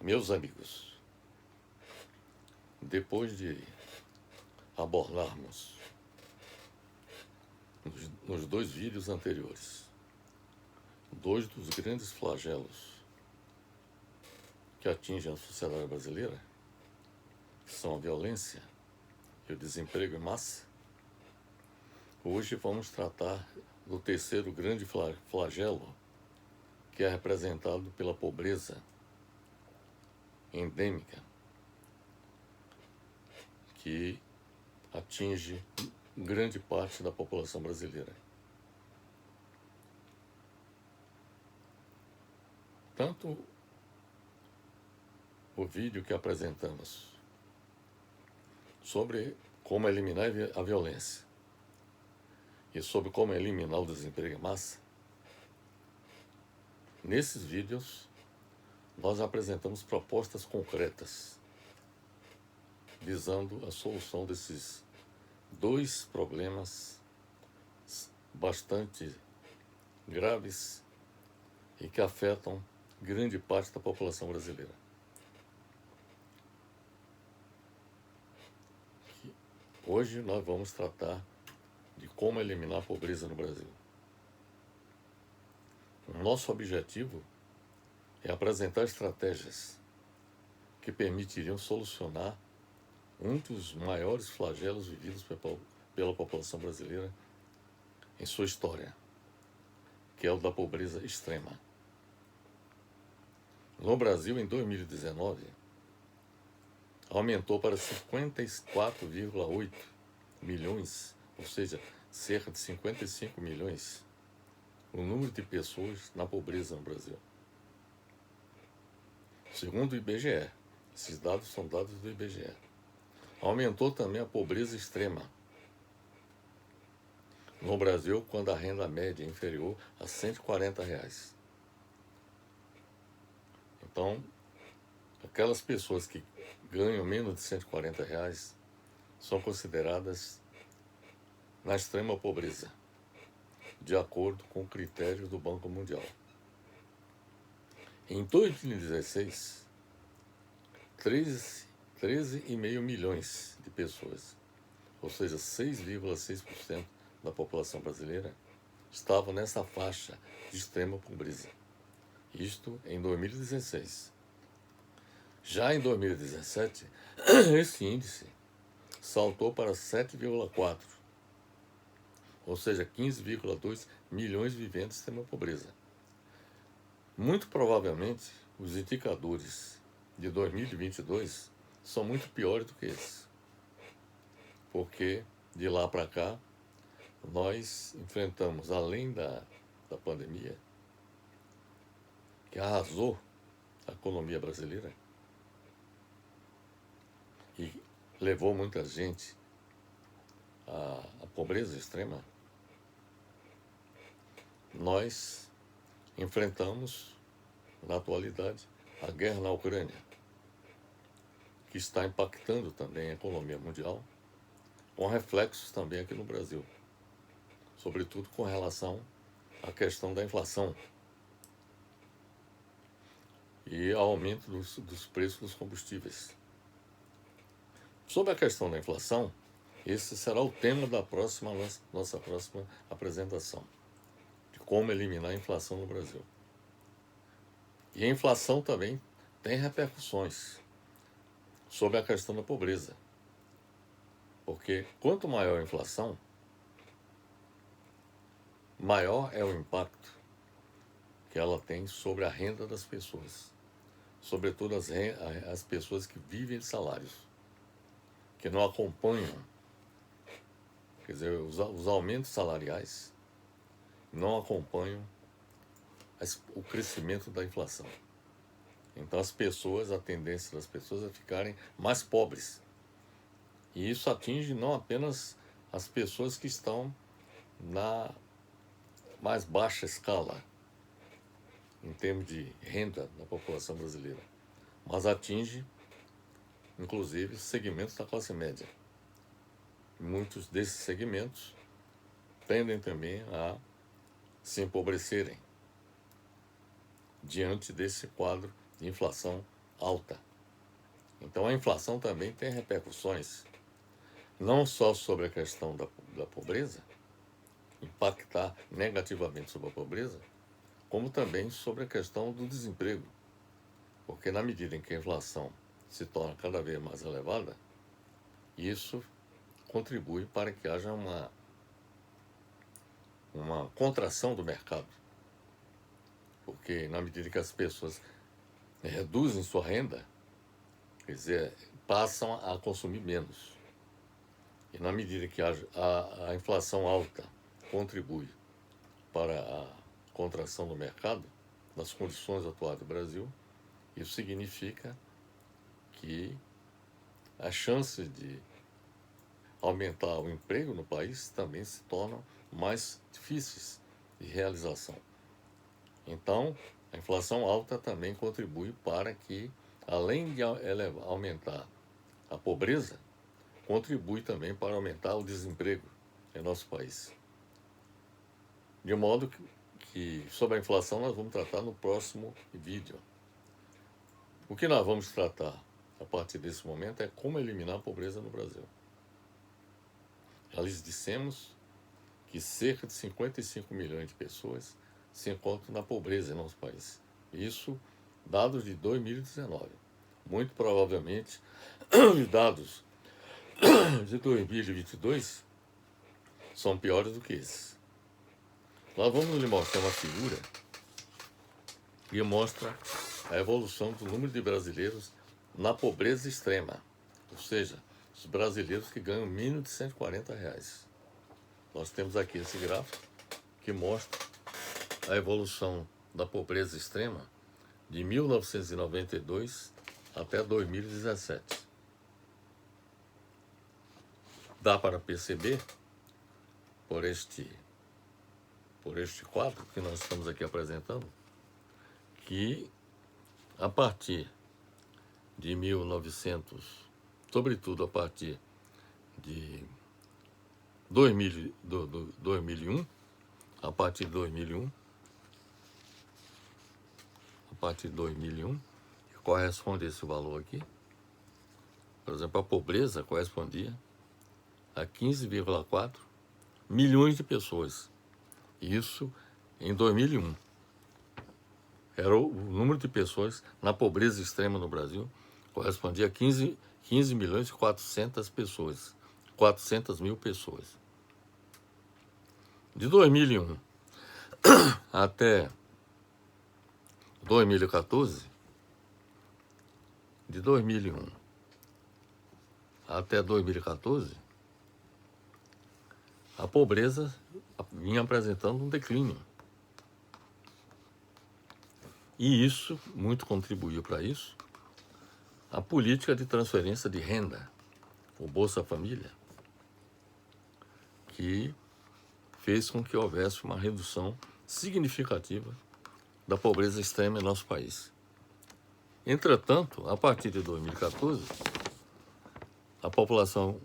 Meus amigos, depois de abordarmos nos dois vídeos anteriores dois dos grandes flagelos que atingem a sociedade brasileira, que são a violência e o desemprego em massa, hoje vamos tratar do terceiro grande flagelo, que é representado pela pobreza endêmica, que atinge grande parte da população brasileira. Tanto o vídeo que apresentamos sobre como eliminar a violência e sobre como eliminar o desemprego em massa, nesses vídeos nós apresentamos propostas concretas visando a solução desses dois problemas bastante graves e que afetam grande parte da população brasileira. Hoje nós vamos tratar de como eliminar a pobreza no Brasil. O nosso objetivo é apresentar estratégias que permitiriam solucionar um dos maiores flagelos vividos pela população brasileira em sua história, que é o da pobreza extrema. No Brasil, em 2019, aumentou para 54,8 milhões, ou seja, cerca de 55 milhões, o número de pessoas na pobreza no Brasil. Segundo o IBGE, esses dados são dados do IBGE. Aumentou também a pobreza extrema no Brasil, quando a renda média é inferior a R$140. Então, aquelas pessoas que ganham menos de R$140 são consideradas na extrema pobreza, de acordo com o critério do Banco Mundial. Em 2016, 13,5 milhões de pessoas, ou seja, 6,6% da população brasileira, estavam nessa faixa de extrema pobreza. Isto em 2016. Já em 2017, esse índice saltou para 7,4, ou seja, 15,2 milhões vivendo em extrema pobreza. Muito provavelmente, os indicadores de 2022 são muito piores do que esses, porque de lá para cá nós enfrentamos, além da pandemia, que arrasou a economia brasileira e levou muita gente à pobreza extrema, nós enfrentamos, na atualidade, a guerra na Ucrânia, que está impactando também a economia mundial, com reflexos também aqui no Brasil, sobretudo com relação à questão da inflação e ao aumento dos preços dos combustíveis. Sobre a questão da inflação, esse será o tema da nossa próxima apresentação, de como eliminar a inflação no Brasil. E a inflação também tem repercussões sobre a questão da pobreza, porque quanto maior a inflação, maior é o impacto que ela tem sobre a renda das pessoas, sobretudo as pessoas que vivem de salários, que não acompanham, quer dizer, os aumentos salariais não acompanham o crescimento da inflação. Então a tendência das pessoas é ficarem mais pobres. E isso atinge não apenas as pessoas que estão na mais baixa escala, em termos de renda da população brasileira, mas atinge, inclusive, segmentos da classe média. Muitos desses segmentos tendem também a se empobrecerem diante desse quadro de inflação alta. Então a inflação também tem repercussões, não só sobre a questão da pobreza, impactar negativamente sobre a pobreza, como também sobre a questão do desemprego. Porque na medida em que a inflação se torna cada vez mais elevada, isso contribui para que haja uma contração do mercado. Porque na medida que as pessoas reduzem sua renda, quer dizer, passam a consumir menos. E na medida que a inflação alta contribui para a contração do mercado, nas condições atuais do Brasil, isso significa que as chances de aumentar o emprego no país também se tornam mais difíceis de realização. Então, a inflação alta também contribui para que, além de aumentar a pobreza, contribui também para aumentar o desemprego em nosso país. De modo que sobre a inflação nós vamos tratar no próximo vídeo. O que nós vamos tratar a partir desse momento é como eliminar a pobreza no Brasil. Já lhes dissemos que cerca de 55 milhões de pessoas se encontram na pobreza em nosso país. Isso, dados de 2019. Muito provavelmente, os dados de 2022 são piores do que esses. Nós vamos lhe mostrar uma figura que mostra a evolução do número de brasileiros na pobreza extrema, ou seja, os brasileiros que ganham mínimo de R$140. Nós temos aqui esse gráfico que mostra a evolução da pobreza extrema de 1992 até 2017. Dá para perceber, por este quadro que nós estamos aqui apresentando, que a partir de 1900, sobretudo a partir de 2001, a partir de 2001, que corresponde a esse valor aqui, por exemplo, a pobreza correspondia a 15,4 milhões de pessoas. Isso em 2001. Era o número de pessoas na pobreza extrema no Brasil, correspondia a 15 milhões e 400 pessoas, 400 mil pessoas. De 2001 até 2014, de 2001 até 2014, a pobreza vinha apresentando um declínio. E isso, muito contribuiu para isso, a política de transferência de renda, o Bolsa Família, que fez com que houvesse uma redução significativa da pobreza extrema em nosso país. Entretanto, a partir de 2014, a população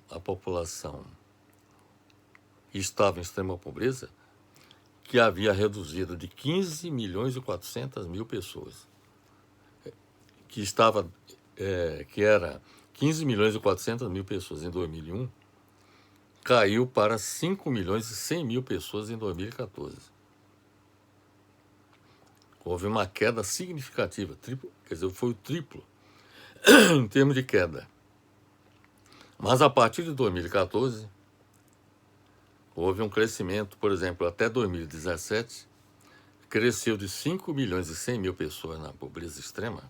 que estava em extrema pobreza, que havia reduzido de 15 milhões e 400 mil pessoas, que era 15 milhões e 400 mil pessoas em 2001, caiu para 5 milhões e 100 mil pessoas em 2014. Houve uma queda significativa, foi o triplo em termos de queda. Mas a partir de 2014, houve um crescimento, por exemplo, até 2017, cresceu de 5 milhões e 100 mil pessoas na pobreza extrema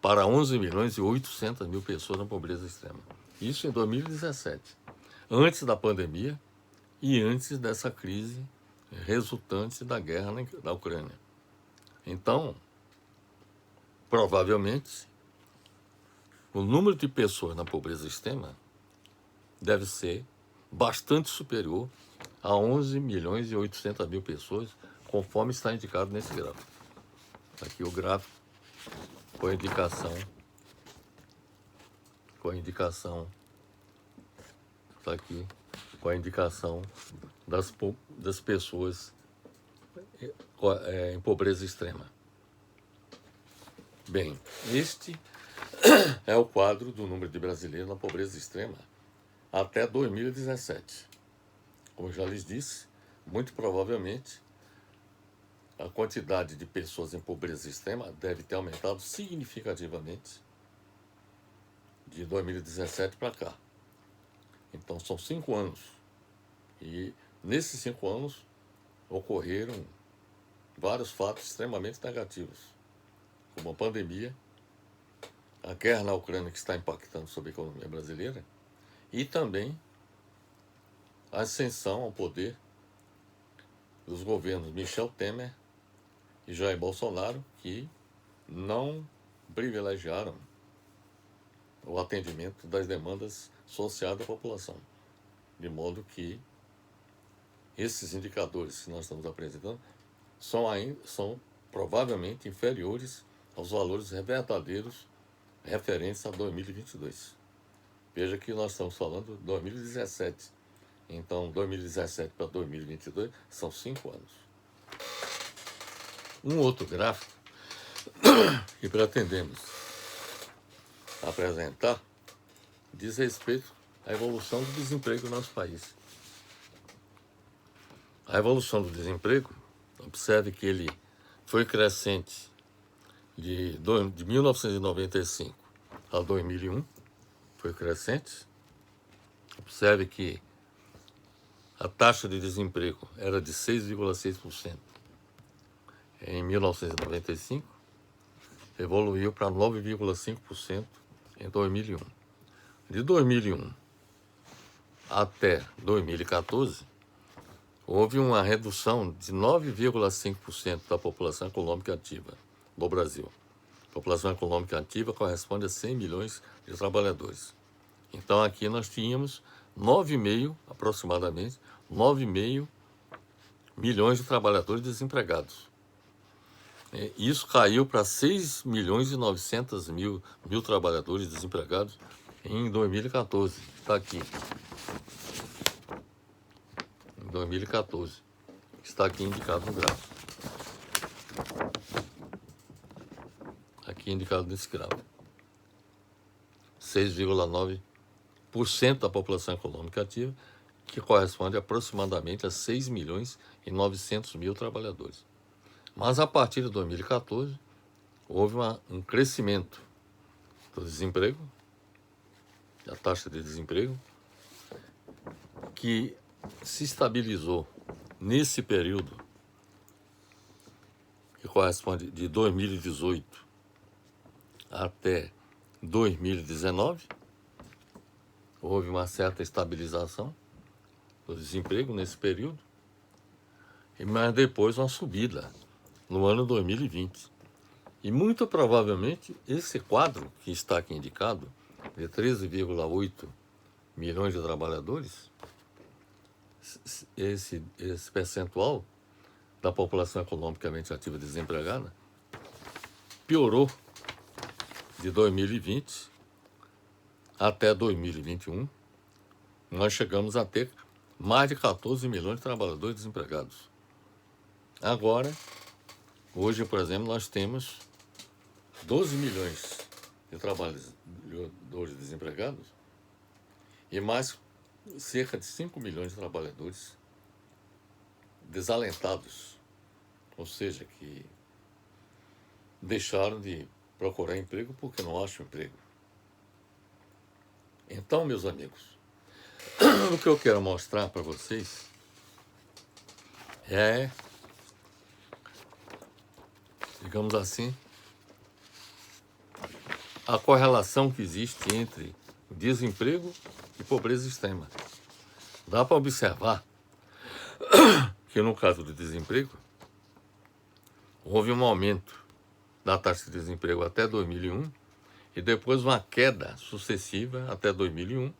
para 11 milhões e 800 mil pessoas na pobreza extrema. Isso em 2017, antes da pandemia e antes dessa crise resultante da guerra na Ucrânia. Então, provavelmente, o número de pessoas na pobreza extrema deve ser bastante superior a 11 milhões e 800 mil pessoas, conforme está indicado nesse gráfico. Aqui o gráfico com a indicação das pessoas em pobreza extrema. Bem, este é o quadro do número de brasileiros na pobreza extrema até 2017. Como eu já lhes disse, muito provavelmente a quantidade de pessoas em pobreza extrema deve ter aumentado significativamente de 2017 para cá. Então são 5 anos. E nesses 5 anos ocorreram vários fatos extremamente negativos, como a pandemia, a guerra na Ucrânia que está impactando sobre a economia brasileira e também a ascensão ao poder dos governos Michel Temer e Jair Bolsonaro, que não privilegiaram o atendimento das demandas sociais da população, de modo que esses indicadores que nós estamos apresentando são provavelmente inferiores aos valores verdadeiros referentes a 2022. Veja que nós estamos falando de 2017. Então, 2017 para 2022 são 5 anos. Um outro gráfico que pretendemos apresentar diz respeito à evolução do desemprego no nosso país. A evolução do desemprego, observe que ele foi crescente de 1995 a 2001, foi crescente. Observe que a taxa de desemprego era de 6,6% em 1995, evoluiu para 9,5% em 2001. De 2001 até 2014, houve uma redução de 9,5% da população econômica ativa no Brasil. A população econômica ativa corresponde a 100 milhões de trabalhadores. Então aqui nós tínhamos 9,5, aproximadamente, 9,5 milhões de trabalhadores desempregados. Isso caiu para 6 milhões e 900 mil trabalhadores desempregados em 2014. Está aqui. Em 2014. Está aqui indicado no gráfico. Aqui indicado nesse gráfico. 6,9% da população econômica ativa, que corresponde aproximadamente a 6 milhões e 900 mil trabalhadores. Mas a partir de 2014, houve um crescimento do desemprego, da taxa de desemprego, que se estabilizou nesse período, que corresponde de 2018 até 2019, houve uma certa estabilização do desemprego nesse período, mas depois uma subida no ano 2020. E muito provavelmente esse quadro que está aqui indicado, de 13,8 milhões de trabalhadores, esse percentual da população economicamente ativa desempregada, piorou de 2020 até 2021. Nós chegamos a ter mais de 14 milhões de trabalhadores desempregados. Agora, hoje, por exemplo, nós temos 12 milhões de trabalhadores desempregados e mais cerca de 5 milhões de trabalhadores desalentados, ou seja, que deixaram de procurar emprego porque não acham emprego. Então, meus amigos, o que eu quero mostrar para vocês é, digamos assim, a correlação que existe entre desemprego e pobreza extrema. Dá para observar que no caso do desemprego, houve um aumento da taxa de desemprego até 2001 e depois uma queda sucessiva até 2001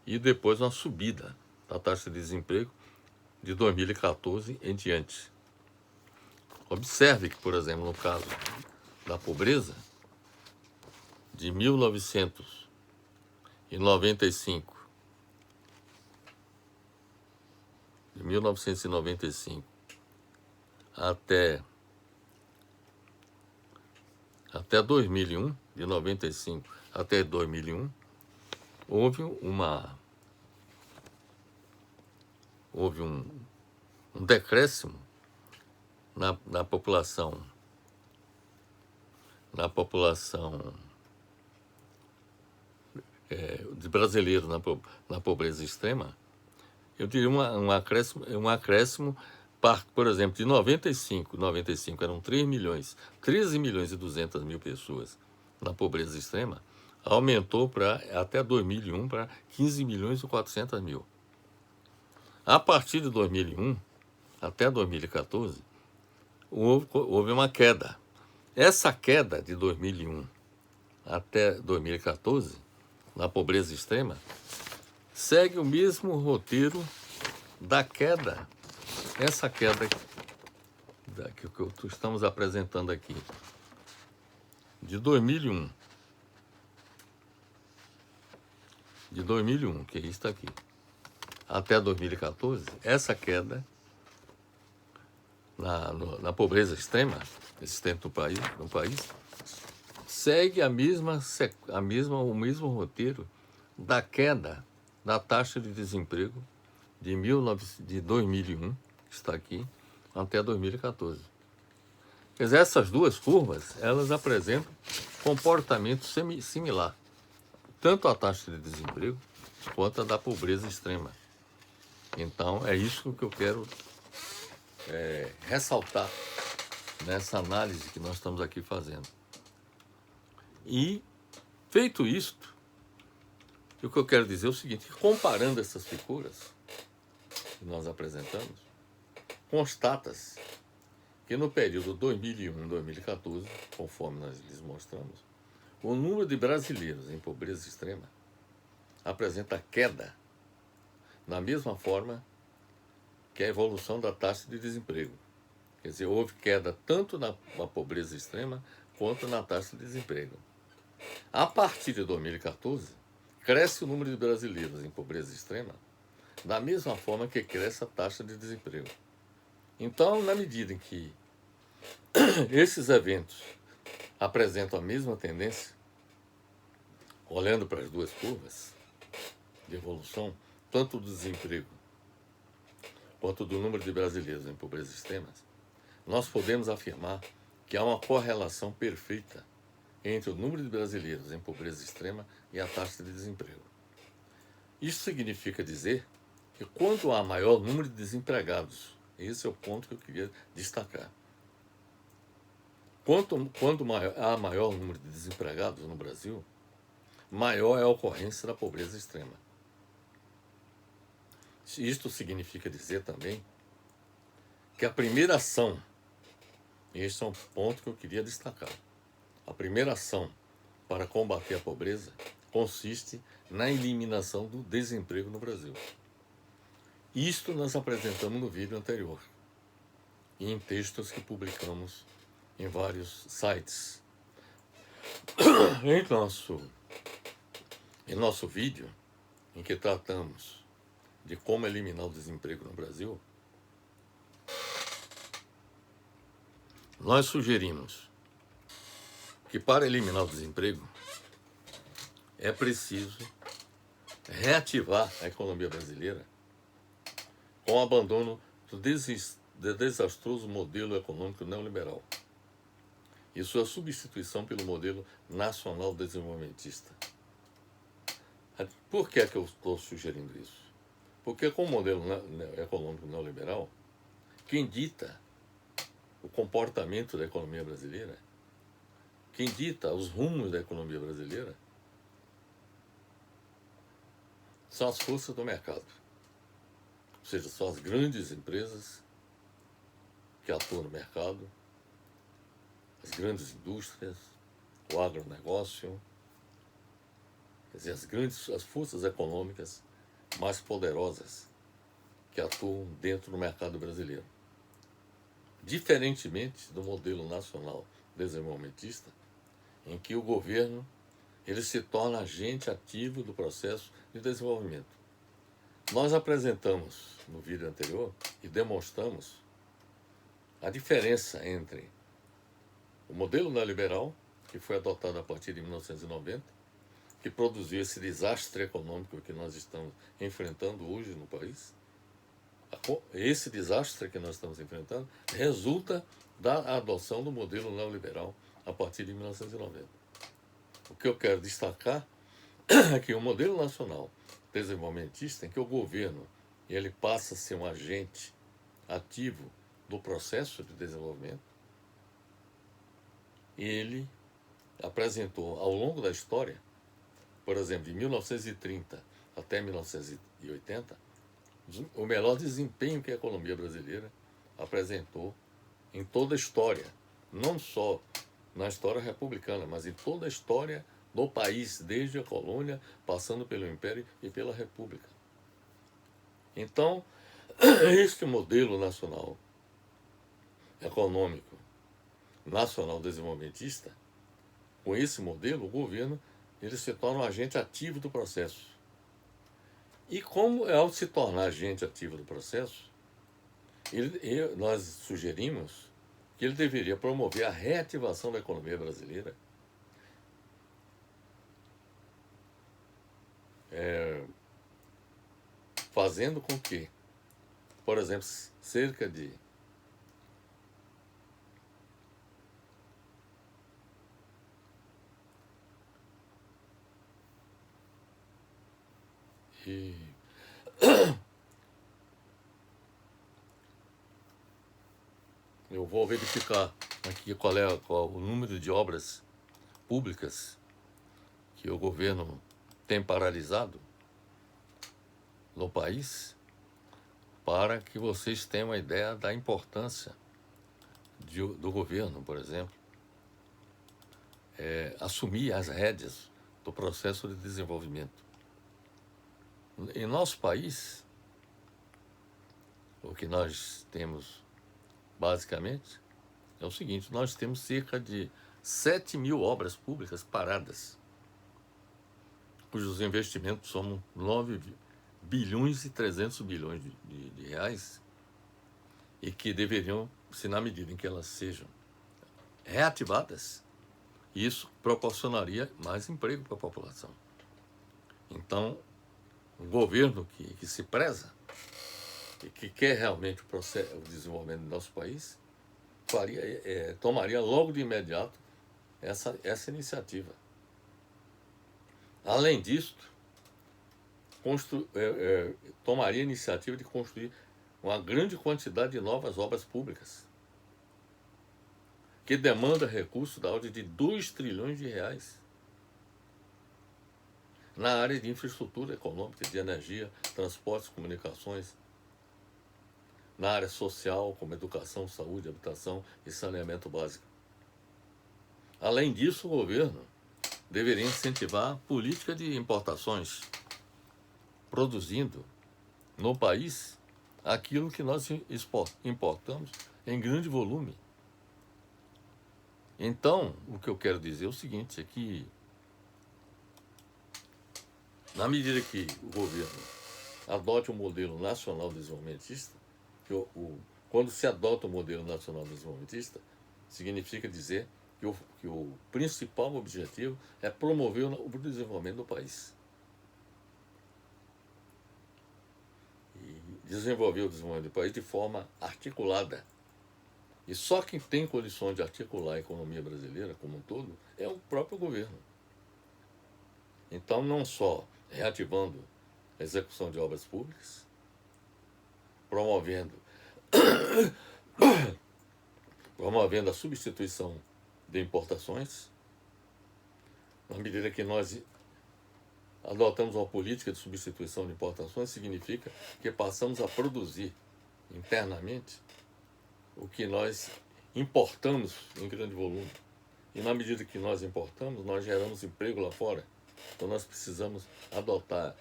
e depois uma subida da taxa de desemprego de 2014 em diante. Observe que, por exemplo, no caso da pobreza, de 1995 até até 2001, de 95 até 2001, houve um decréscimo na população de brasileiros na pobreza extrema. Eu diria um acréscimo, por exemplo, de 95 eram 13 milhões e 200 mil pessoas na pobreza extrema, aumentou até 2001 para 15 milhões e 400 mil. A partir de 2001 até 2014, houve uma queda. Essa queda de 2001 até 2014, na pobreza extrema, segue o mesmo roteiro da queda. Essa queda que estamos apresentando aqui, de 2001, que é isso aqui, até 2014, essa queda na pobreza extrema existente no país segue o mesmo roteiro da queda da taxa de desemprego de 2001, que está aqui, até 2014. Quer dizer, essas duas curvas, elas apresentam comportamento similar, tanto a taxa de desemprego quanto a da pobreza extrema. Então, é isso que eu quero ressaltar nessa análise que nós estamos aqui fazendo. E, feito isto, o que eu quero dizer é o seguinte: comparando essas figuras que nós apresentamos, constata-se que no período 2001-2014, conforme nós lhes mostramos, o número de brasileiros em pobreza extrema apresenta queda na mesma forma que a evolução da taxa de desemprego. Quer dizer, houve queda tanto na pobreza extrema quanto na taxa de desemprego. A partir de 2014, cresce o número de brasileiros em pobreza extrema da mesma forma que cresce a taxa de desemprego. Então, na medida em que esses eventos apresentam a mesma tendência, olhando para as duas curvas de evolução, tanto do desemprego quanto do número de brasileiros em pobreza extrema, nós podemos afirmar que há uma correlação perfeita entre o número de brasileiros em pobreza extrema e a taxa de desemprego. Isso significa dizer que quando há maior número de desempregados, esse é o ponto que eu queria destacar. Quando há maior número de desempregados no Brasil, maior é a ocorrência da pobreza extrema. Isto significa dizer também que a primeira ação, este é um ponto que eu queria destacar, a primeira ação para combater a pobreza consiste na eliminação do desemprego no Brasil. Isto nós apresentamos no vídeo anterior e em textos que publicamos em vários sites. Em nosso vídeo, em que tratamos de como eliminar o desemprego no Brasil, nós sugerimos que para eliminar o desemprego é preciso reativar a economia brasileira com o abandono do desastroso modelo econômico neoliberal e sua substituição pelo modelo nacional desenvolvimentista. Por que é que eu estou sugerindo isso? Porque com o modelo econômico neoliberal, quem dita o comportamento da economia brasileira, quem dita os rumos da economia brasileira, são as forças do mercado. Ou seja, são as grandes empresas que atuam no mercado, as grandes indústrias, o agronegócio, quer dizer, as forças econômicas mais poderosas que atuam dentro do mercado brasileiro. Diferentemente do modelo nacional desenvolvimentista, em que o governo ele se torna agente ativo do processo de desenvolvimento. Nós apresentamos no vídeo anterior e demonstramos a diferença entre o modelo neoliberal que foi adotada a partir de 1990, que produziu esse desastre econômico que nós estamos enfrentando hoje no país. Esse desastre que nós estamos enfrentando resulta da adoção do modelo neoliberal a partir de 1990. O que eu quero destacar é que o modelo nacional desenvolvimentista, em que o governo ele passa a ser um agente ativo do processo de desenvolvimento, ele apresentou ao longo da história, por exemplo, de 1930 até 1980, o melhor desempenho que a economia brasileira apresentou em toda a história, não só na história republicana, mas em toda a história do país, desde a colônia, passando pelo Império e pela República. Então, este modelo nacional econômico, nacional desenvolvimentista, com esse modelo, o governo ele se torna um agente ativo do processo. E como ao se tornar agente ativo do processo, nós sugerimos que ele deveria promover a reativação da economia brasileira, fazendo com que, por exemplo, cerca de eu vou verificar aqui qual o número de obras públicas que o governo tem paralisado no país, para que vocês tenham uma ideia da importância do governo, por exemplo, assumir as rédeas do processo de desenvolvimento. Em nosso país, o que nós temos basicamente é o seguinte: nós temos cerca de 7.000 obras públicas paradas, cujos investimentos são 9 bilhões e 300 bilhões de reais, e que deveriam, se na medida em que elas sejam reativadas, isso proporcionaria mais emprego para a população. Então, um governo que se preza e que quer realmente o desenvolvimento do nosso país, tomaria logo de imediato essa iniciativa. Além disso, tomaria a iniciativa de construir uma grande quantidade de novas obras públicas, que demanda recursos da ordem de 2 trilhões de reais na área de infraestrutura econômica, de energia, transportes, comunicações, na área social, como educação, saúde, habitação e saneamento básico. Além disso, o governo deveria incentivar a política de importações, produzindo no país aquilo que nós importamos em grande volume. Então, o que eu quero dizer é o seguinte, é que, na medida que o governo adote um modelo nacional desenvolvimentista, quando se adota o modelo nacional desenvolvimentista, significa dizer que o principal objetivo é promover o desenvolvimento do país. E desenvolver o desenvolvimento do país de forma articulada. E só quem tem condições de articular a economia brasileira como um todo é o próprio governo. Então, não só reativando a execução de obras públicas, promovendo a substituição de importações, na medida que nós adotamos uma política de substituição de importações, significa que passamos a produzir internamente o que nós importamos em grande volume. E na medida que nós importamos, nós geramos emprego lá fora. Então nós precisamos adotar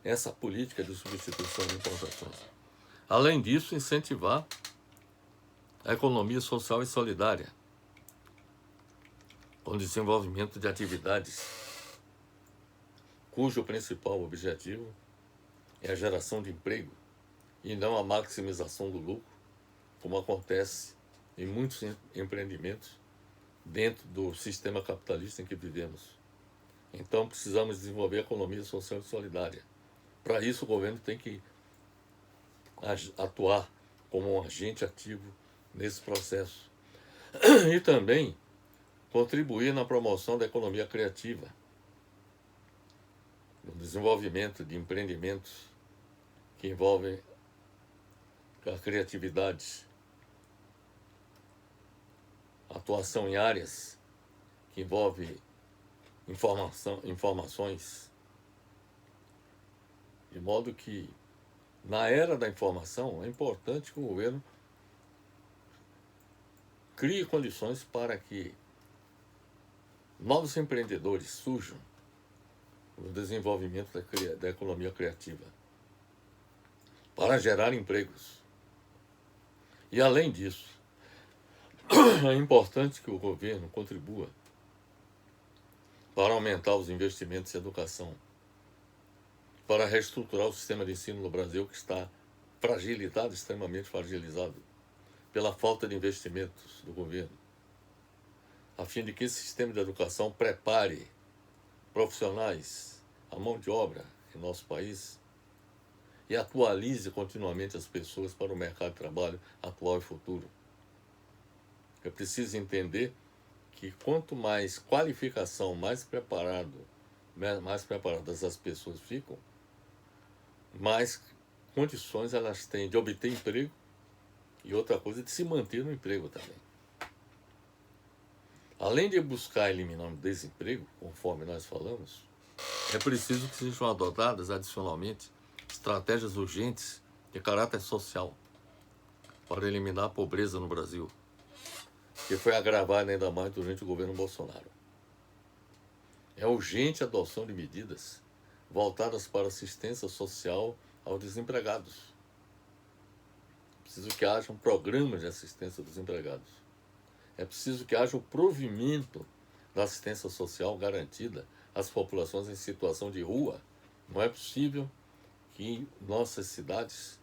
essa política de substituição de importações. Além disso, incentivar a economia social e solidária, com desenvolvimento de atividades cujo principal objetivo é a geração de emprego e não a maximização do lucro, como acontece em muitos empreendimentos dentro do sistema capitalista em que vivemos. Então precisamos desenvolver a economia social e solidária. Para isso o governo tem que atuar como um agente ativo nesse processo. E também contribuir na promoção da economia criativa, no desenvolvimento de empreendimentos que envolvem a criatividade, atuação em áreas que envolvem informações, de modo que, na era da informação, é importante que o governo crie condições para que novos empreendedores surjam no desenvolvimento da economia criativa, para gerar empregos. E, além disso, é importante que o governo contribua para aumentar os investimentos em educação, para reestruturar o sistema de ensino no Brasil, que está fragilizado, extremamente fragilizado, pela falta de investimentos do governo, a fim de que esse sistema de educação prepare profissionais, a mão de obra em nosso país e atualize continuamente as pessoas para o mercado de trabalho atual e futuro. É preciso entender que quanto mais qualificação, mais preparadas as pessoas ficam, mais condições elas têm de obter emprego e outra coisa de se manter no emprego também. Além de buscar eliminar o desemprego, conforme nós falamos, é preciso que sejam adotadas adicionalmente estratégias urgentes de caráter social para eliminar a pobreza no Brasil, que foi agravada ainda mais durante o governo Bolsonaro. É urgente a adoção de medidas voltadas para assistência social aos desempregados. É preciso que haja um programa de assistência aos desempregados. É preciso que haja o provimento da assistência social garantida às populações em situação de rua. Não é possível que em nossas cidades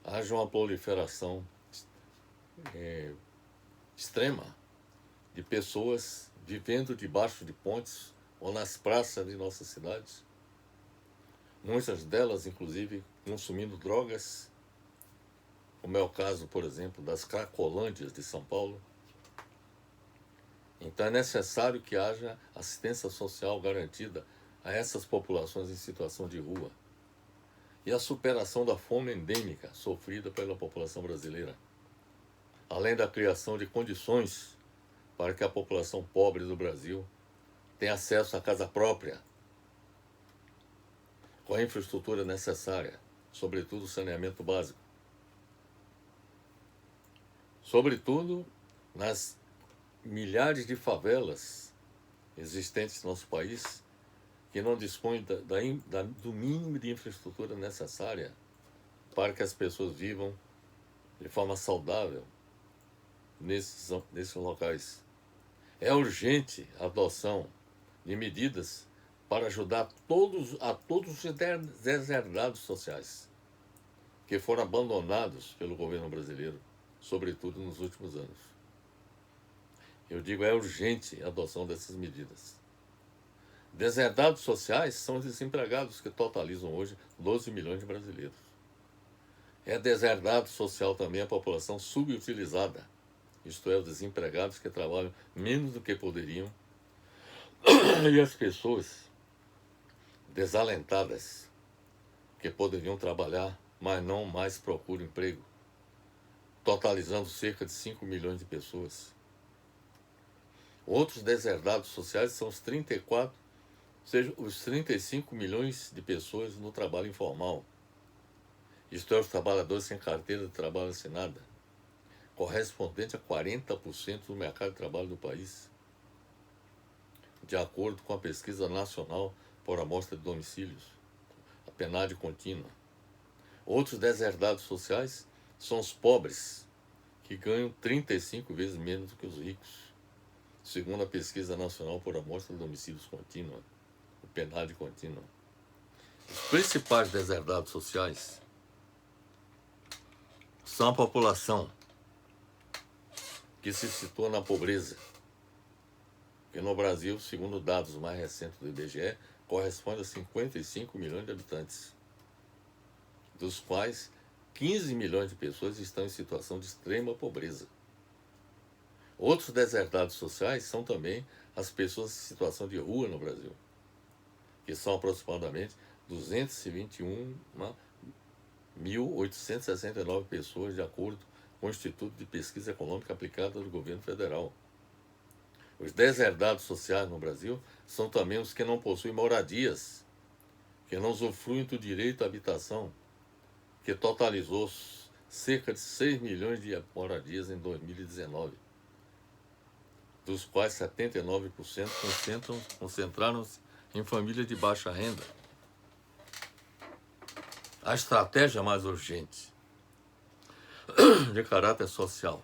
haja uma proliferação extrema de pessoas vivendo debaixo de pontes ou nas praças de nossas cidades. Muitas delas, inclusive, consumindo drogas, como é o caso, por exemplo, das Cracolândias de São Paulo. Então é necessário que haja assistência social garantida a essas populações em situação de rua e a superação da fome endêmica sofrida pela população brasileira, além da criação de condições para que a população pobre do Brasil tenha acesso à casa própria, com a infraestrutura necessária, sobretudo o saneamento básico. Sobretudo nas milhares de favelas existentes no nosso país que não dispõem do mínimo de infraestrutura necessária para que as pessoas vivam de forma saudável nesses locais. É urgente a adoção de medidas para ajudar a todos os deserdados sociais que foram abandonados pelo governo brasileiro, sobretudo nos últimos anos. Eu digo, é urgente a adoção dessas medidas. Deserdados sociais são os desempregados, que totalizam hoje 12 milhões de brasileiros. É deserdado social também a população subutilizada, isto é, os desempregados que trabalham menos do que poderiam, e as pessoas desalentadas, que poderiam trabalhar, mas não mais procuram emprego, totalizando cerca de 5 milhões de pessoas. Outros deserdados sociais são os 34, ou seja, os 35 milhões de pessoas no trabalho informal, isto é, os trabalhadores sem carteira de trabalho assinada, correspondente a 40% do mercado de trabalho do país, de acordo com a pesquisa nacional por amostra de domicílios, a PNAD contínua. Outros deserdados sociais são os pobres, que ganham 35 vezes menos do que os ricos, segundo a pesquisa nacional por amostra de domicílios contínua, o PNAD contínua. Os principais deserdados sociais são a população que se situa na pobreza, que no Brasil, segundo dados mais recentes do IBGE, corresponde a 55 milhões de habitantes, dos quais 15 milhões de pessoas estão em situação de extrema pobreza. Outros deserdados sociais são também as pessoas em situação de rua no Brasil, que são aproximadamente 221.869 pessoas, de acordo com o Instituto de Pesquisa Econômica Aplicada do Governo Federal. Os deserdados sociais no Brasil são também os que não possuem moradias, que não usufruem do direito à habitação, que totalizou cerca de 6 milhões de moradias em 2019, dos quais 79% concentraram-se em famílias de baixa renda. A estratégia mais urgente, de caráter social,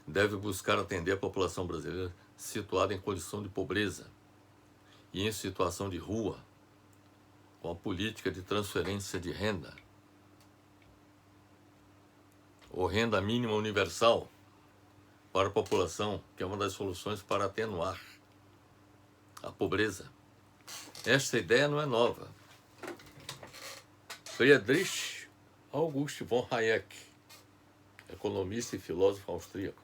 deve buscar atender a população brasileira situada em condição de pobreza e em situação de rua, com a política de transferência de renda, ou renda mínima universal para a população, que é uma das soluções para atenuar a pobreza. Esta ideia não é nova. Friedrich August von Hayek, economista e filósofo austríaco,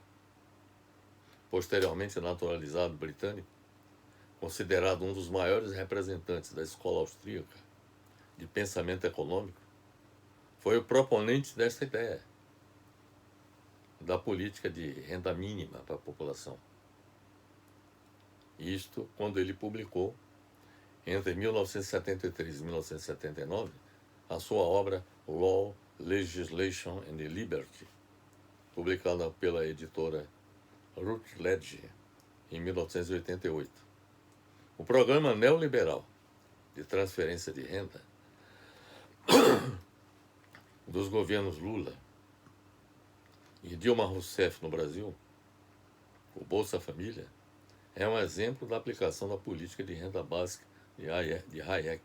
posteriormente naturalizado britânico, considerado um dos maiores representantes da escola austríaca de pensamento econômico, foi o proponente desta ideia, da política de renda mínima para a população. Isto quando ele publicou, entre 1973 e 1979, a sua obra Law, Legislation and Liberty, publicada pela editora Routledge em 1988. O programa neoliberal de transferência de renda dos governos Lula e Dilma Rousseff no Brasil, o Bolsa Família, é um exemplo da aplicação da política de renda básica de Hayek.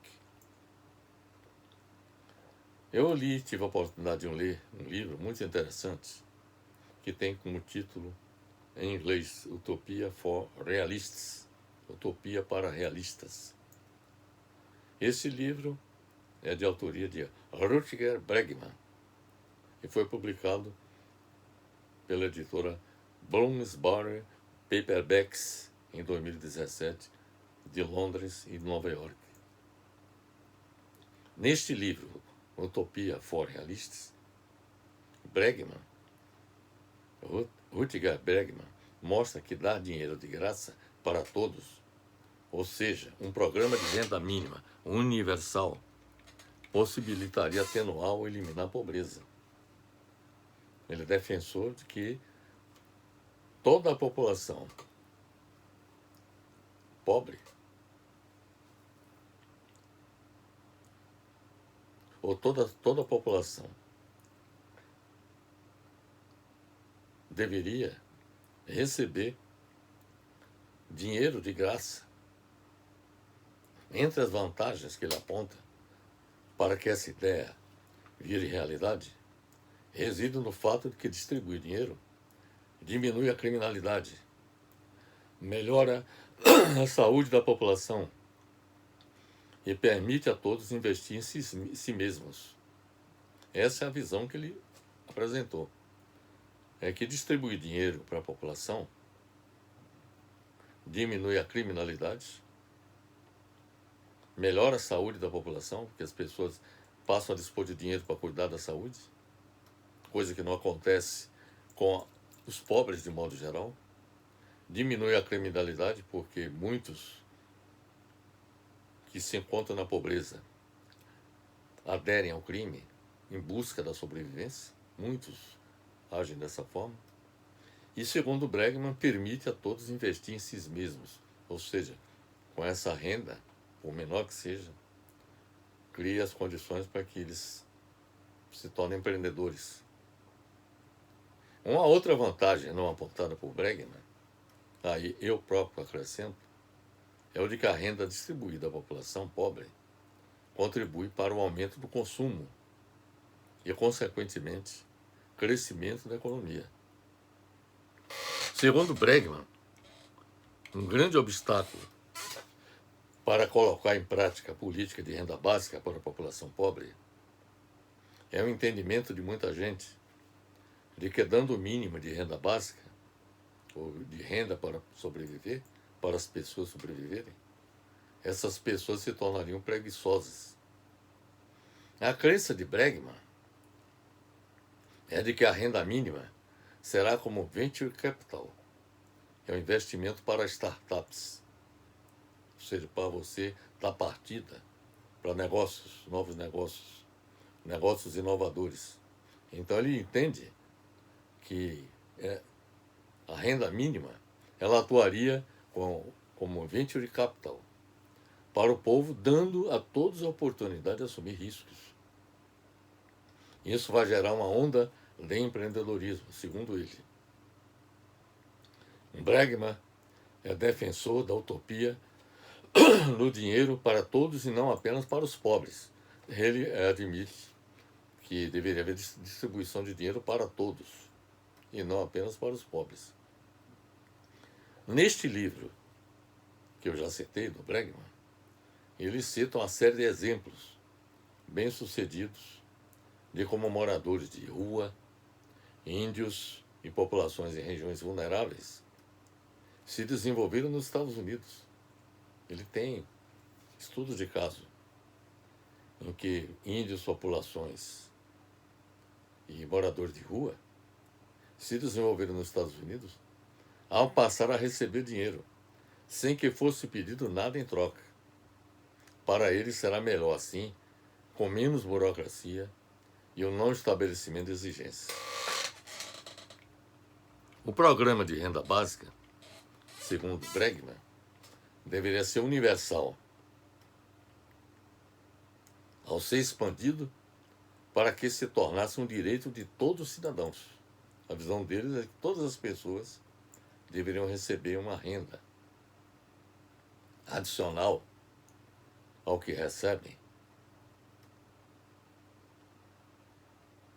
Eu tive a oportunidade de ler um livro muito interessante, que tem como título, em inglês, Utopia for Realists, Utopia para Realistas. Esse livro é de autoria de Rutger Bregman e foi publicado pela editora Bloomsbury Paperbacks em 2017, de Londres e Nova York. Neste livro, Utopia for Realists, Rutger Bregman mostra que dar dinheiro de graça para todos, ou seja, um programa de renda mínima universal, possibilitaria atenuar ou eliminar a pobreza. Ele é defensor de que toda a população pobre, ou toda a população deveria receber dinheiro de graça. Entre as vantagens que ele aponta para que essa ideia vire realidade, reside no fato de que distribuir dinheiro diminui a criminalidade, melhora a saúde da população e permite a todos investir em si mesmos. Essa é a visão que ele apresentou. É que distribuir dinheiro para a população diminui a criminalidade, melhora a saúde da população, porque as pessoas passam a dispor de dinheiro para cuidar da saúde, coisa que não acontece com os pobres de modo geral, diminui a criminalidade, porque muitos que se encontram na pobreza aderem ao crime em busca da sobrevivência, muitos agem dessa forma, e segundo Bregman, permite a todos investir em si mesmos, ou seja, com essa renda, por menor que seja, cria as condições para que eles se tornem empreendedores. Uma outra vantagem não apontada por Bregman, aí eu próprio acrescento, é o de que a renda distribuída à população pobre contribui para o aumento do consumo e, consequentemente, crescimento da economia. Segundo Bregman, Um grande obstáculo para colocar em prática a política de renda básica para a população pobre é o entendimento de muita gente de que, dando o mínimo de renda básica, ou de renda para sobreviver, para as pessoas sobreviverem, essas pessoas se tornariam preguiçosas. A crença de Bregman é de que a renda mínima será como venture capital, é um investimento para startups, ou seja, para você dar partida para negócios, novos negócios, negócios inovadores. Então ele entende que a renda mínima ela atuaria como venture capital para o povo, dando a todos a oportunidade de assumir riscos. Isso vai gerar uma onda de empreendedorismo, segundo ele. Bregman é defensor da utopia do dinheiro para todos e não apenas para os pobres. Ele admite que deveria haver distribuição de dinheiro para todos e não apenas para os pobres. Neste livro, que eu já citei, do Bregman, eles citam uma série de exemplos bem-sucedidos de como moradores de rua, índios e populações em regiões vulneráveis se desenvolveram nos Estados Unidos. Ele tem estudos de caso em que índios, populações e moradores de rua se desenvolveram nos Estados Unidos ao passar a receber dinheiro, sem que fosse pedido nada em troca. Para eles será melhor assim, com menos burocracia e o não estabelecimento de exigências. O programa de renda básica, segundo Bregman, deveria ser universal, ao ser expandido para que se tornasse um direito de todos os cidadãos. A visão deles é que todas as pessoas deveriam receber uma renda adicional ao que recebem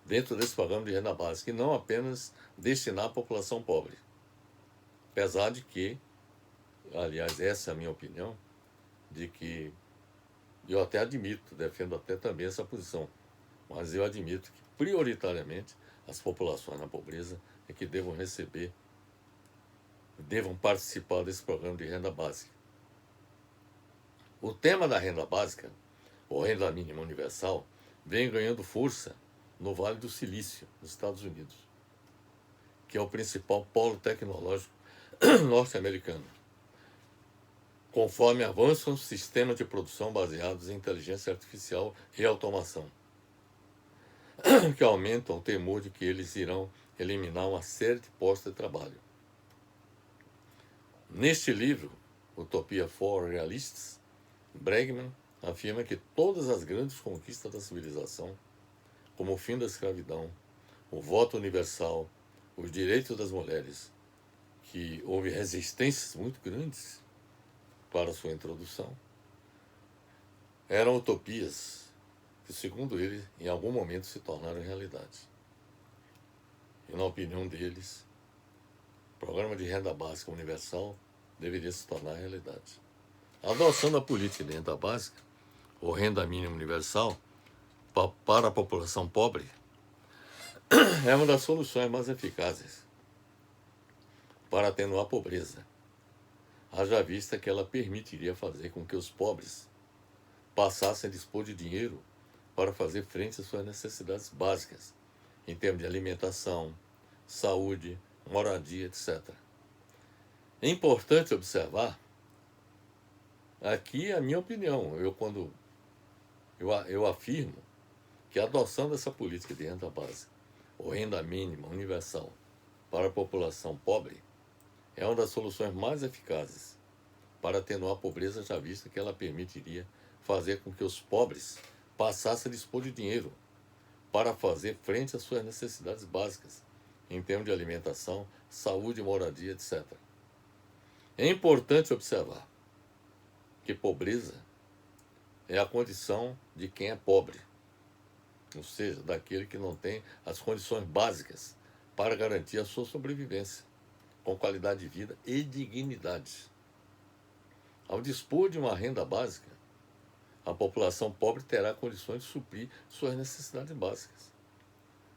dentro desse programa de renda básica, e não apenas destinar à população pobre. Apesar de que, aliás, essa é a minha opinião, de que eu até admito, defendo até também essa posição, mas eu admito que, prioritariamente, as populações na pobreza é que devam receber, devam participar desse programa de renda básica. O tema da renda básica, ou renda mínima universal, vem ganhando força no Vale do Silício, nos Estados Unidos, que é o principal polo tecnológico norte-americano, conforme avançam os sistemas de produção baseados em inteligência artificial e automação, que aumentam o temor de que eles irão eliminar uma série de postos de trabalho. Neste livro, Utopia for Realists, Bregman afirma que todas as grandes conquistas da civilização, como o fim da escravidão, o voto universal, os direitos das mulheres, que houve resistências muito grandes para sua introdução, eram utopias que, segundo ele, em algum momento se tornaram realidade. E, na opinião deles, o programa de renda básica universal deveria se tornar realidade. Adoção a política de renda básica, ou renda mínima universal, para a população pobre, é uma das soluções mais eficazes para atenuar a pobreza, haja vista que ela permitiria fazer com que os pobres passassem a dispor de dinheiro para fazer frente às suas necessidades básicas, em termos de alimentação, saúde, moradia, etc. É importante observar, aqui a minha opinião, quando eu afirmo que a adoção dessa política de renda básica, ou renda mínima universal, para a população pobre, é uma das soluções mais eficazes para atenuar a pobreza, já vista que ela permitiria fazer com que os pobres passassem a dispor de dinheiro para fazer frente às suas necessidades básicas, em termos de alimentação, saúde, moradia, etc. É importante observar que pobreza é a condição de quem é pobre, ou seja, daquele que não tem as condições básicas para garantir a sua sobrevivência, com qualidade de vida e dignidade. Ao dispor de uma renda básica, a população pobre terá condições de suprir suas necessidades básicas.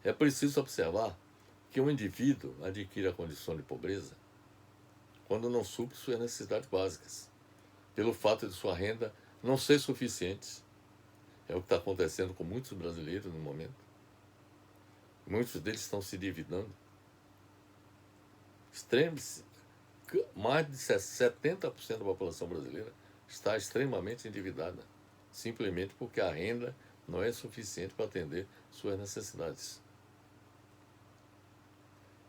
É preciso observar que o indivíduo adquire a condição de pobreza quando não supre suas necessidades básicas, pelo fato de sua renda não ser suficiente. É o que está acontecendo com muitos brasileiros no momento. Muitos deles estão se endividando. Mais de 70% da população brasileira está extremamente endividada, simplesmente porque a renda não é suficiente para atender suas necessidades.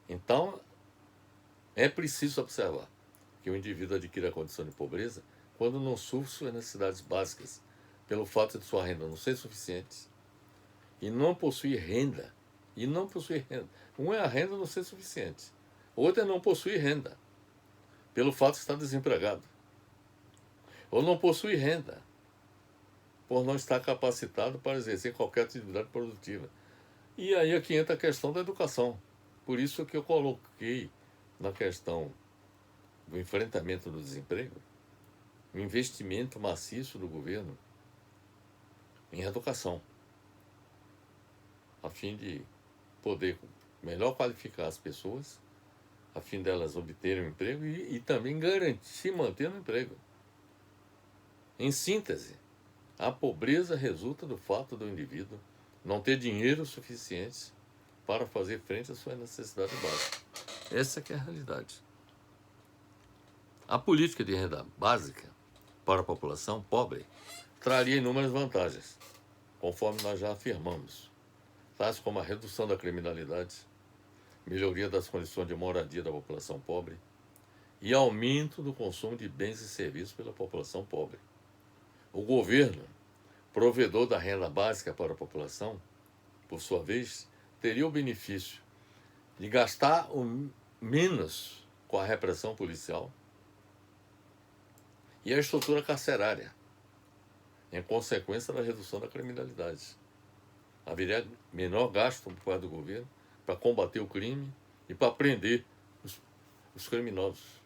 Então, é preciso observar que o indivíduo adquire a condição de pobreza quando não supre suas necessidades básicas, pelo fato de sua renda não ser suficiente e não possuir renda. Um é a renda não ser suficiente. Outro é não possuir renda, pelo fato de estar desempregado. Ou não possuir renda, por não estar capacitado para exercer qualquer atividade produtiva. E aí aqui entra a questão da educação. Por isso que eu coloquei na questão do enfrentamento do desemprego um investimento maciço do governo em educação, a fim de poder melhor qualificar as pessoas, a fim delas obterem um emprego e também garantir manter o emprego. Em síntese, a pobreza resulta do fato do indivíduo não ter dinheiro suficiente para fazer frente às suas necessidades básicas. Essa que é a realidade. A política de renda básica para a população pobre traria inúmeras vantagens, conforme nós já afirmamos, tais como a redução da criminalidade, melhoria das condições de moradia da população pobre e aumento do consumo de bens e serviços pela população pobre. O governo, provedor da renda básica para a população, por sua vez, teria o benefício de gastar o menos com a repressão policial e a estrutura carcerária, em consequência da redução da criminalidade. Haveria menor gasto por parte do governo para combater o crime e para prender os criminosos.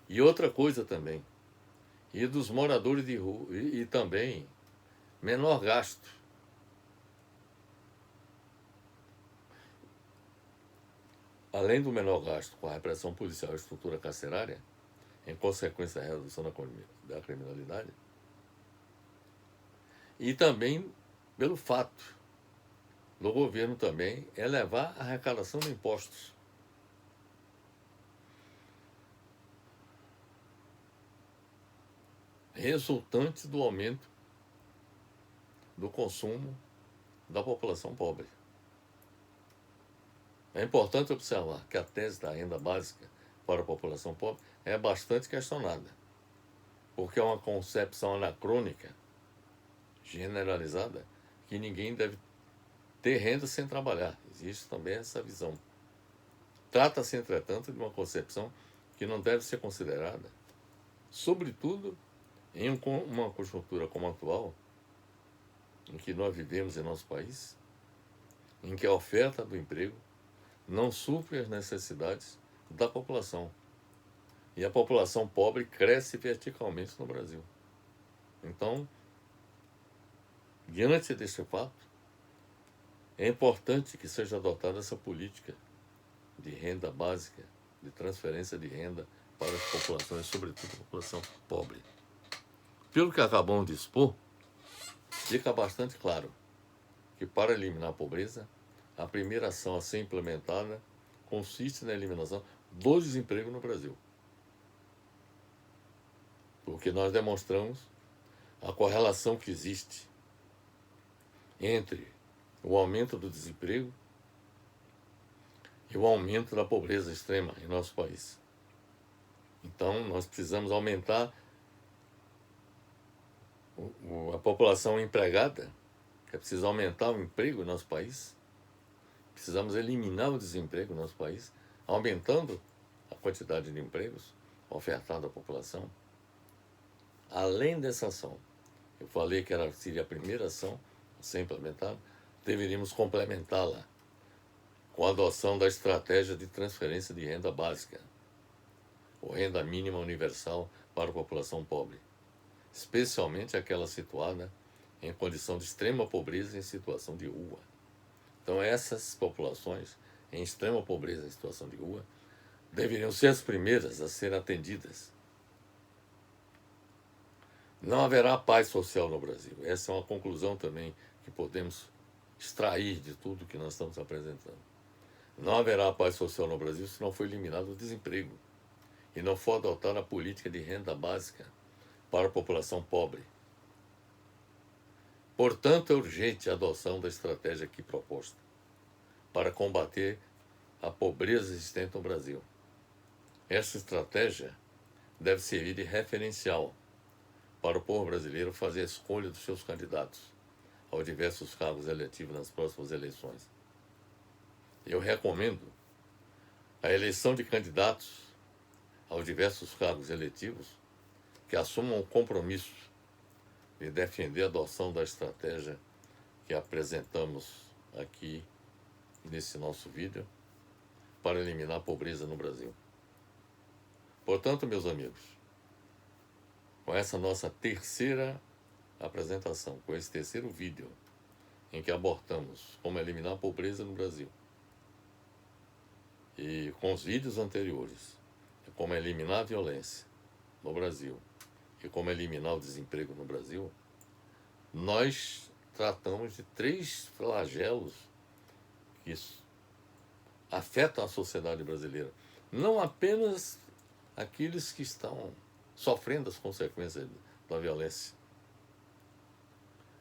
E outra coisa também, e dos moradores de rua, e também menor gasto. Além do menor gasto com a repressão policial e estrutura carcerária, em consequência da redução da criminalidade, e também pelo fato do governo também elevar a arrecadação de impostos. Resultante do aumento do consumo da população pobre. É importante observar que a tese da renda básica para a população pobre é bastante questionada, porque é uma concepção anacrônica, generalizada, que ninguém deve ter renda sem trabalhar. Existe também essa visão. Trata-se, entretanto, de uma concepção que não deve ser considerada, sobretudo em uma conjuntura como a atual, em que nós vivemos em nosso país, em que a oferta do emprego não supre as necessidades da população. E a população pobre cresce verticalmente no Brasil. Então, diante deste fato, é importante que seja adotada essa política de renda básica, de transferência de renda para as populações, sobretudo a população pobre. Pelo que acabamos de expor, fica bastante claro que para eliminar a pobreza, a primeira ação a ser implementada consiste na eliminação do desemprego no Brasil. Porque nós demonstramos a correlação que existe entre o aumento do desemprego e o aumento da pobreza extrema em nosso país. Então, nós precisamos aumentar a população empregada, é preciso aumentar o emprego no nosso país, precisamos eliminar o desemprego no nosso país, aumentando a quantidade de empregos ofertados à população. Além dessa ação, eu falei que seria a primeira ação a ser implementada, deveríamos complementá-la com a adoção da estratégia de transferência de renda básica, ou renda mínima universal para a população pobre, especialmente aquela situada em condição de extrema pobreza e em situação de rua. Então, essas populações em extrema pobreza e em situação de rua deveriam ser as primeiras a ser atendidas. Não haverá paz social no Brasil. Essa é uma conclusão também que podemos extrair de tudo que nós estamos apresentando. Não haverá paz social no Brasil se não for eliminado o desemprego e não for adotada a política de renda básica para a população pobre. Portanto, é urgente a adoção da estratégia aqui proposta para combater a pobreza existente no Brasil. Essa estratégia deve servir de referencial para o povo brasileiro fazer a escolha dos seus candidatos aos diversos cargos eletivos nas próximas eleições. Eu recomendo a eleição de candidatos aos diversos cargos eletivos que assumam o compromisso de defender a adoção da estratégia que apresentamos aqui nesse nosso vídeo para eliminar a pobreza no Brasil. Portanto, meus amigos, com essa nossa terceira apresentação, com esse terceiro vídeo em que abordamos como eliminar a pobreza no Brasil, e com os vídeos anteriores, como eliminar a violência no Brasil e como eliminar o desemprego no Brasil, nós tratamos de 3 flagelos que afetam a sociedade brasileira. Não apenas aqueles que estão sofrendo as consequências da violência,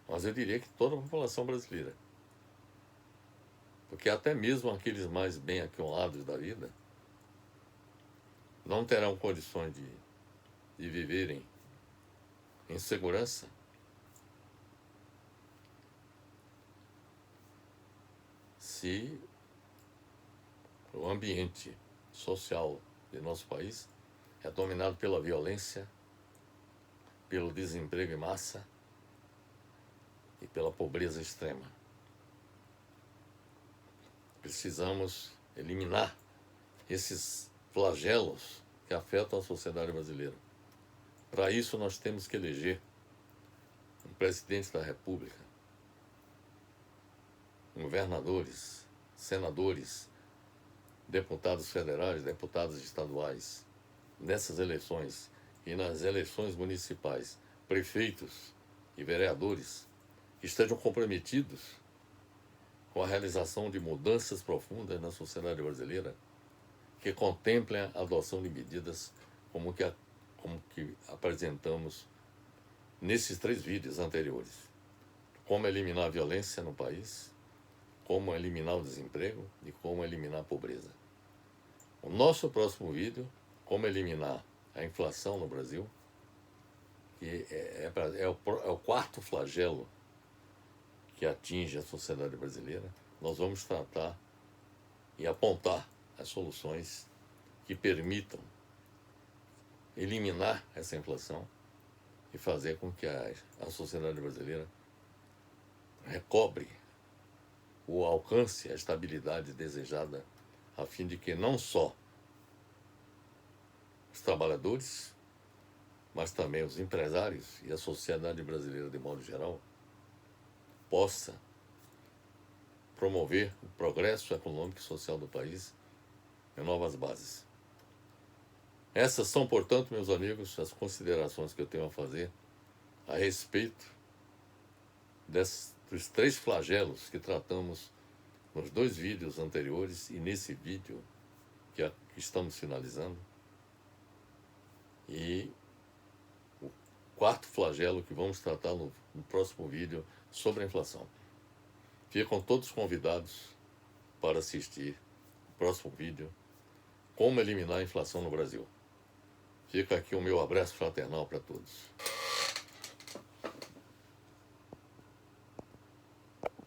mas eu diria que toda a população brasileira. Porque até mesmo aqueles mais bem aquinhoados da vida não terão condições de viverem em segurança se o ambiente social de nosso país é dominado pela violência, pelo desemprego em massa e pela pobreza extrema. Precisamos eliminar esses flagelos que afetam a sociedade brasileira. Para isso, nós temos que eleger um presidente da República, governadores, senadores, deputados federais, deputados estaduais, nessas eleições e nas eleições municipais, prefeitos e vereadores que estejam comprometidos com a realização de mudanças profundas na sociedade brasileira, que contemplem a adoção de medidas como que apresentamos nesses 3 vídeos anteriores. Como eliminar a violência no país, como eliminar o desemprego e como eliminar a pobreza. O nosso próximo vídeo, como eliminar a inflação no Brasil, que é o 4º flagelo que atinge a sociedade brasileira. Nós vamos tratar e apontar as soluções que permitam eliminar essa inflação e fazer com que a sociedade brasileira recobre o alcance, a estabilidade desejada, a fim de que não só os trabalhadores, mas também os empresários e a sociedade brasileira de modo geral possa promover o progresso econômico e social do país em novas bases. Essas são, portanto, meus amigos, as considerações que eu tenho a fazer a respeito dos 3 flagelos que tratamos nos 2 vídeos anteriores e nesse vídeo que estamos finalizando, e o 4º flagelo que vamos tratar no próximo vídeo sobre a inflação. Ficam todos convidados para assistir o próximo vídeo, como eliminar a inflação no Brasil. Fica aqui o meu abraço fraternal para todos.